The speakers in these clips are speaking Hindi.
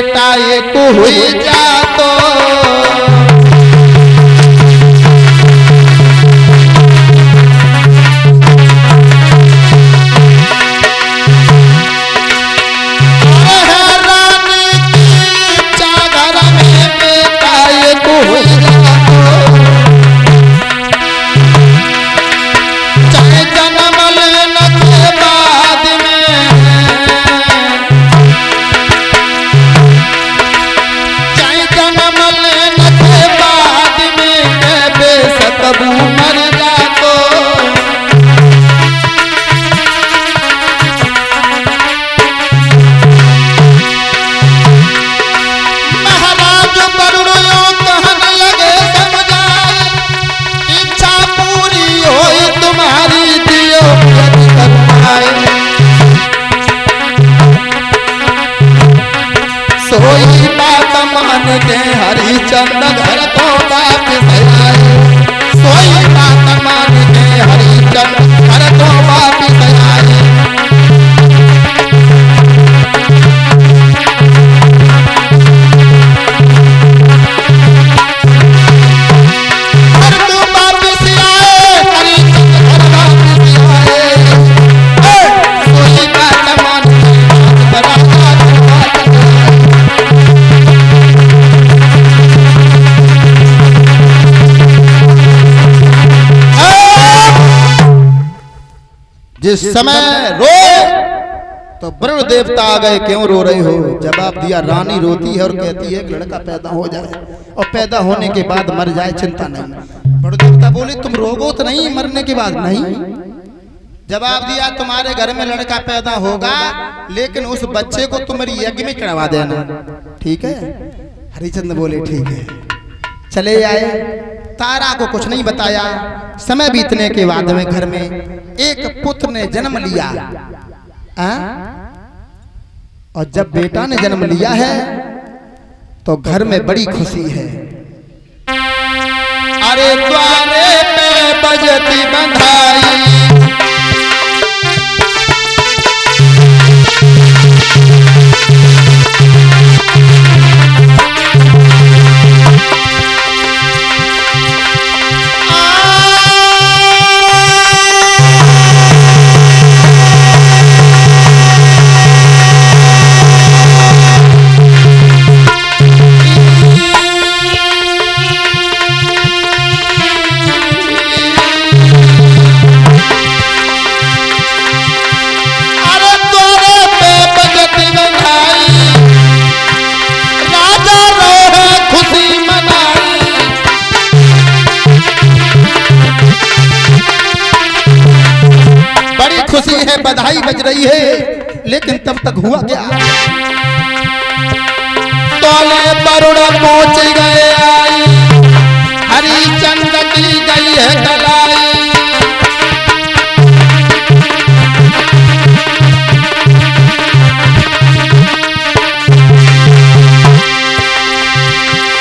बेटा एक हुई जातो के हरिचंद घर तो वापिस आए सोई बात मान के हरिचंद घर तो वापिस आए घर तो वापिस आए हरिचंद घर वापिस आए सोई बात मान के जिस समय रोए तो वरुण देवता आ गए, क्यों रो रहे हो? जवाब दिया, रानी रोती है और कहती है कि लड़का पैदा हो जाए और पैदा होने के बाद मर जाए, चिंता नहीं। वरुण देवता बोले, तुम रोगो तो नहीं मरने के बाद? नहीं। जवाब दिया, तुम्हारे घर में लड़का पैदा होगा लेकिन उस बच्चे को तुम मेरी यज्ञ में चढ़वा देना, ठीक है? हरिचंद बोले ठीक है। चले आए, तारा को कुछ नहीं बताया। समय बीतने के बाद में घर में एक पुत्र ने जन्म लिया। और जब बेटा ने जन्म लिया है तो घर में बड़ी खुशी है। अरे द्वारे पे बजती बंधाई खुशी है, बधाई बज रही है, लेकिन तब तक हुआ क्या? तोले वरुण पहुंच गए आई, हरिचंद की गई है कलाई।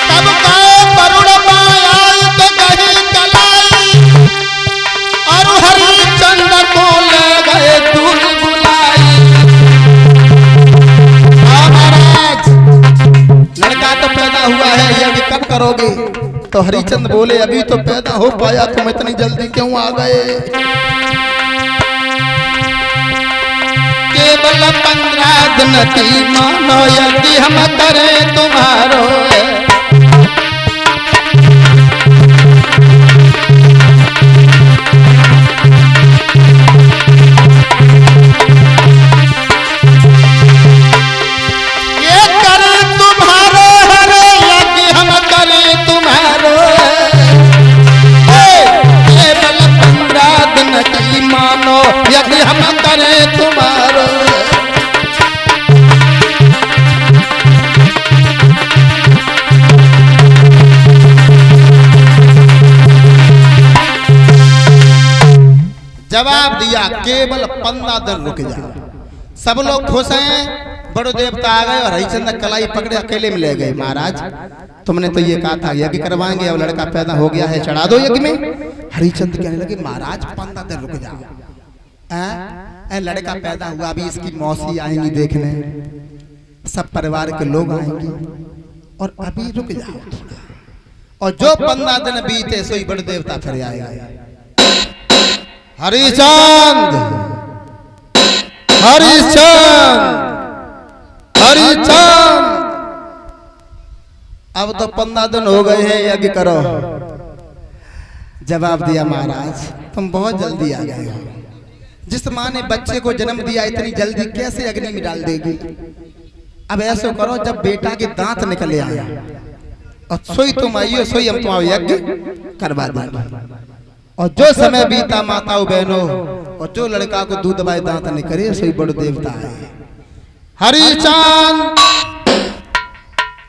तब गए वरुण पाई तो गई कलाई और हरिचंद को दूर बुलाई। महाराज, लड़का तो पैदा हुआ है, यज्ञ कब करोगे? तो हरिचंद बोले, अभी तो पैदा हो पाया, तुम इतनी जल्दी क्यों आ गए? केवल 15 दिन की मानो यज्ञ हम करें तुम्हारो। यदि हम करें तुम्हारो। जवाब दिया, केवल 15 दिन रुक जाओ। सब लोग खुश हैं। बड़े देवता आ गए और हरिचंद कलाई पकड़े अकेले में ले गए। महाराज, तुमने तो ये कहा था यज्ञ करवाएंगे, अब लड़का पैदा हो गया है, चढ़ा दो यज्ञ में। हरिचंद कहने लगे, महाराज 15 दिन रुक जाओ, लड़का पैदा हुआ, अभी इसकी मौसी आएंगी देखने, सब परिवार के लोग आएंगे और अभी रुक जाओ थोड़ा। और जो 15 दिन बीते सोई बड़ देवता फिर आएगा। हरिचंद हरिचंद हरिचंद, अब तो 15 दिन हो गए हैं, यज्ञ करो। जवाब दिया, महाराज तुम बहुत जल्दी आ गए हो। जिस माँ ने बच्चे को जन्म दिया इतनी जल्दी कैसे अग्नि में डाल देगी। अब ऐसा करो, जब बेटा के दांत निकले आए और सोई तुम आइयो, सोई हम तुम्हारा यज्ञ करवा देंगे। और जो समय बीता माताओं बहनों, और जो लड़का को दूध बाय दांत निकले सोई बड़ देवता है। हरिचंद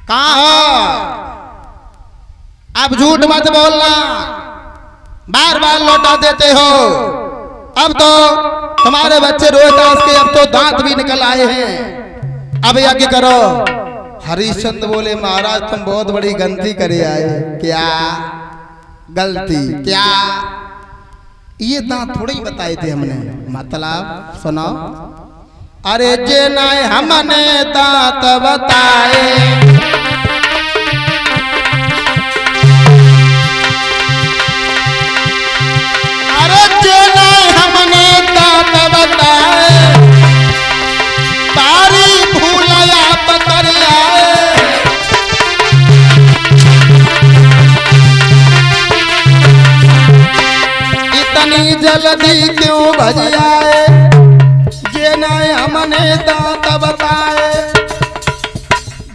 कहाँ? अब झूठ मत बोलना, बार बार लौटा देते हो। अब तो तुम्हारे बच्चे रोहिदास के अब तो दांत भी निकल आए हैं, अब यज्ञ करो। हरिश्चंद्र बोले, महाराज तुम बहुत बड़ी गलती करे आए। क्या गलती? क्या ये दांत थोड़ी ही बताए थे हमने, मतलब सुनाओ। अरे जे नाय हमने दांत बताए, अरे जे नाय हमने दांत बताए, तारी भूलया पकड़िया। इतनी जल्दी क्यों भज आए, जे नाय हमने दांत बताए,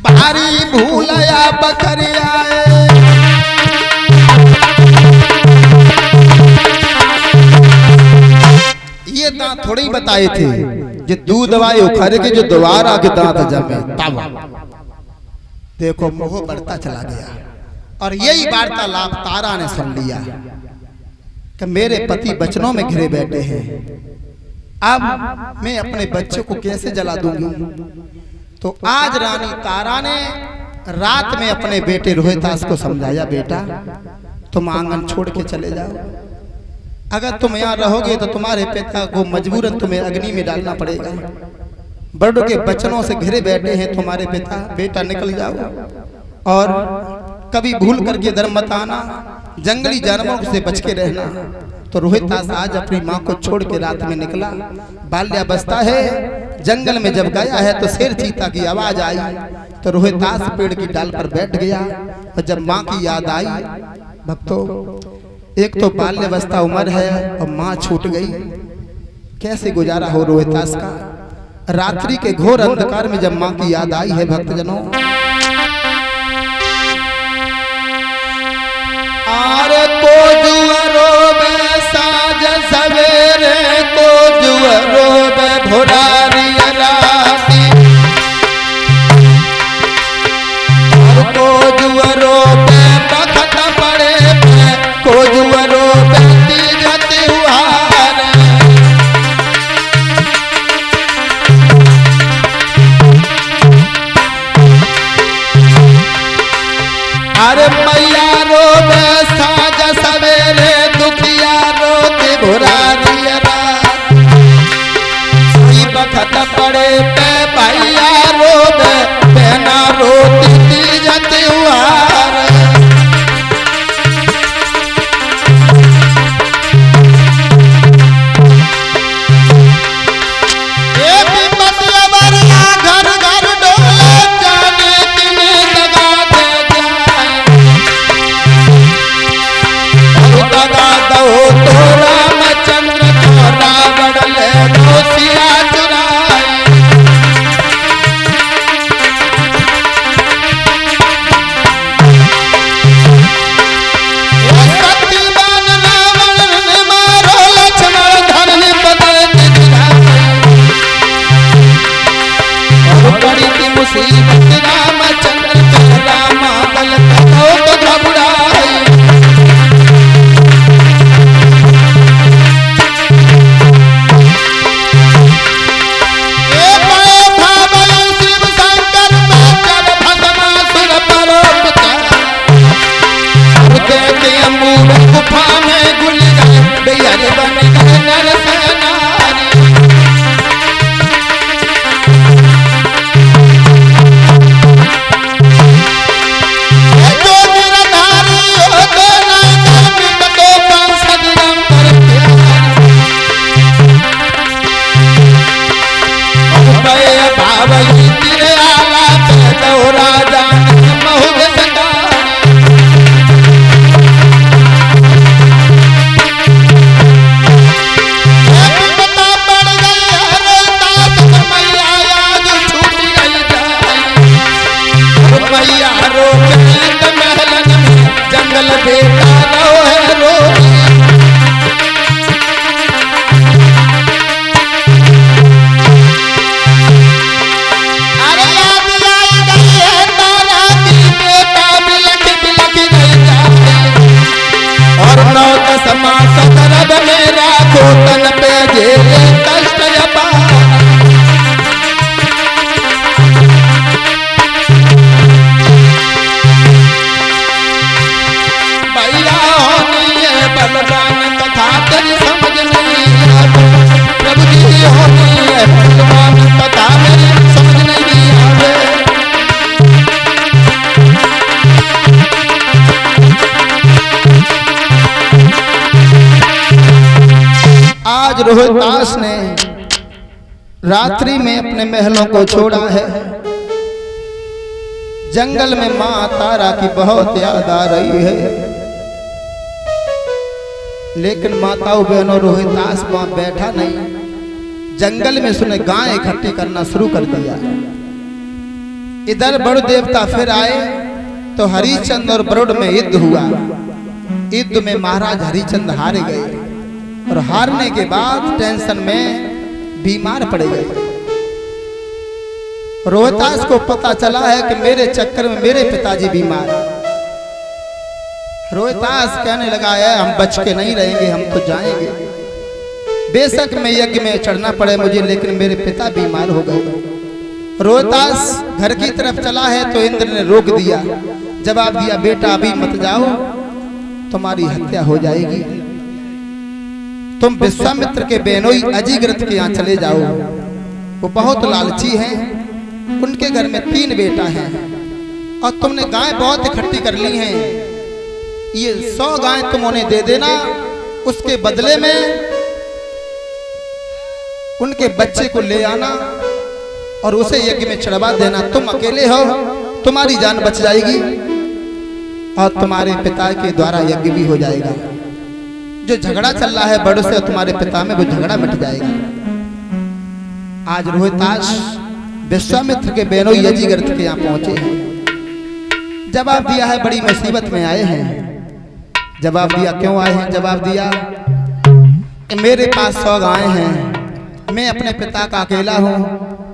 भारी भूलया पकड़िया। ये दांत थोड़ी बताए थे, जो दूध वाए उखड़ के जो दोबारा के दांत जमे तब। देखो मोह बढ़ता चला गया। और यही वार्तालाप तारा ने सुन लिया कि मेरे पति बचनों में घिरे बैठे हैं, अब मैं अपने बच्चे को कैसे जला दूंगी। तो आज रानी तारा ने रात में अपने बेटे रोहिदास को समझाया, बेटा तुम आंगन छोड़ के चले जाओ। अगर तुम यहाँ रहोगे तो तुम्हारे पिता को मजबूरन तुम्हें अग्नि में डालना पड़ेगा। बड़ों के बचनों से घिरे बैठे हैं तुम्हारे पिता, बेटा निकल जाओ। और कभी भूल करके धर्म मत आना, जंगली जानवरों से बच के रहना। तो रोहिदास आज अपनी माँ को छोड़ के रात में निकला। बाल्यावस्था है, जंगल में जब गया है तो शेर चीता की आवाज आई तो रोहिदास पेड़ की डाल पर बैठ गया। और जब माँ की याद आई, भक्तों एक तो बाल्यावस्था उम्र है और माँ छूट गई, कैसे गुजारा हो रोहिदास का। रात्रि के घोर अंधकार में जब माँ की याद आई है भक्तजनों, आरे को जुअरो में साँझ सवेरे, को जुअरो में भोरारी राती, और को जुअरो में बखत पड़े पे, को जुअरो में तीज त्योहार। अरे मैया रोवे साँझ सवेरे, दुखिया रोती भुरारी रात, सोई बखत पड़े पे भैया रोवे, बहना रोती तीज त्योहार। घर घर डोले, जाने किने दगा दे जाए, दगा दो तो रामचंद्र को रावण ले दो सिया चुराए। रात्रि में अपने महलों को छोड़ा है, जंगल में मां तारा की बहुत याद आ रही है। लेकिन माताओं बहनों रोहितास वहां बैठा नहीं, जंगल में उसने गाय इकट्ठी करना शुरू कर दिया। इधर बड़ देवता फिर आए तो हरिचंद और बरुड़ में युद्ध हुआ। युद्ध में महाराज हरिचंद हार गए और हारने के बाद टेंशन में बीमार पड़ गए। रोहतास को पता चला है कि मेरे चक्कर में मेरे पिताजी बीमार। रोहतास कहने लगा है हम बच के नहीं रहेंगे, हम तो जाएंगे। बेशक मैं यज्ञ में चढ़ना पड़े मुझे, लेकिन मेरे पिता बीमार हो गए। रोहतास घर की तरफ चला है तो इंद्र ने रोक दिया, जवाब दिया बेटा अभी मत जाओ, तुम्हारी हत्या हो जाएगी। तुम विश्वामित्र के बेनोई अजिग्रत के यहाँ चले जाओ, वो बहुत लालची हैं, उनके घर में 3 बेटा हैं और तुमने गाय बहुत इकट्ठी कर ली हैं। ये 100 गाय तुम उन्हें दे देना, उसके बदले में उनके बच्चे को ले आना और उसे यज्ञ में चढ़वा देना। तुम अकेले हो, तुम्हारी जान बच जाएगी और तुम्हारे पिता के द्वारा यज्ञ भी हो जाएगा। जो झगड़ा चल रहा है बड़ों से तुम्हारे पिता में, वो झगड़ा मिट जाएगा। आज रोहितास विश्वामित्र के बेनोई अजिग्रत के यहाँ पहुंचे हैं। जवाब दिया है बड़ी मुसीबत में आए हैं। जवाब दिया क्यों आए हैं? जवाब दिया मेरे पास 100 गाय हैं, मैं अपने पिता का अकेला हूँ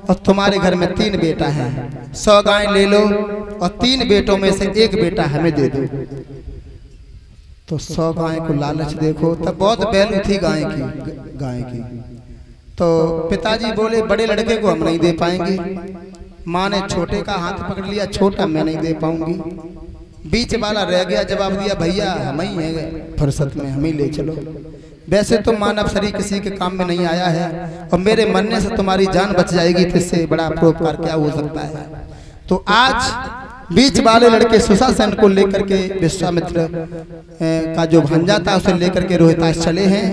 और तुम्हारे घर में 3 बेटा हैं। 100 गाय ले लो और 3 बेटों में से 1 बेटा हमें दे दो। तो 100 गाय को लालच देखो, तब बहुत वैल्यू थी गाय की। तो पिताजी बोले बड़े लड़के को हम नहीं दे पाएंगे। माँ ने छोटे का हाथ पकड़ लिया, छोटा मैं नहीं दे पाऊंगी। बीच वाला रह गया, जवाब दिया भैया हम ही हैं, फुर्सत में हम ही ले चलो। वैसे तो मानव शरीर किसी के काम में नहीं आया है और मेरे मरने से तुम्हारी जान बच जाएगी, तो इससे बड़ा परोपकार क्या हो सकता है। तो आज बीच वाले लड़के सुशासन को लेकर के विश्वामित्र का जो भांजा था उसे लेकर के रोहितास चले हैं।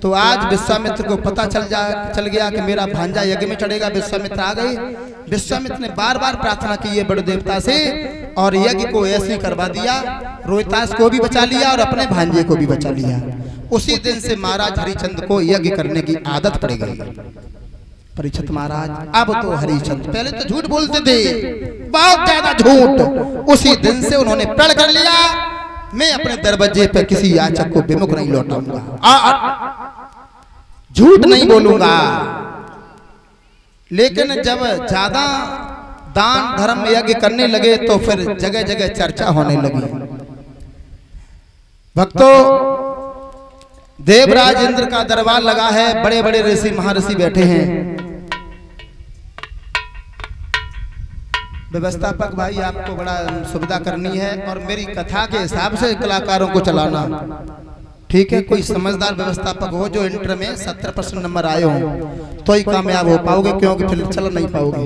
तो आज विश्वामित्र को पता चल गया कि मेरा भांजा यज्ञ में चढ़ेगा। विश्वामित्र आ गए। विश्वामित्र ने बार बार प्रार्थना की है बड़े देवता से और यज्ञ को ऐसे करवा दिया, रोहितास को भी बचा लिया और अपने भांजे को भी बचा लिया। उसी दिन से महाराज हरिचंद को यज्ञ करने की आदत पड़ गई। परीक्षित महाराज अब तो हरिचंद, पहले तो झूठ बोलते थे, बहुत ज्यादा झूठ। उसी दिन से उन्होंने प्रण कर लिया मैं अपने दरवाजे पर किसी याचक को विमुख नहीं लौटाऊंगा, झूठ नहीं बोलूंगा। लेकिन जब ज्यादा दान धर्म यज्ञ करने लगे तो फिर जगह जगह चर्चा होने लगी। भक्तों, देवराज इंद्र का दरबार लगा है, बड़े बड़े ऋषि महर्षि बैठे हैं। व्यवस्थापक भाई आपको बड़ा सुविधा करनी है और मेरी कथा के हिसाब से कलाकारों को चलाना, ठीक है। कोई समझदार व्यवस्थापक हो जो इंटर में 70% नंबर आए हो तो ही कामयाब हो पाओगे, क्योंकि फिर चल नहीं पाओगे।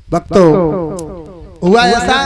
भक्तों, हुआ ऐसा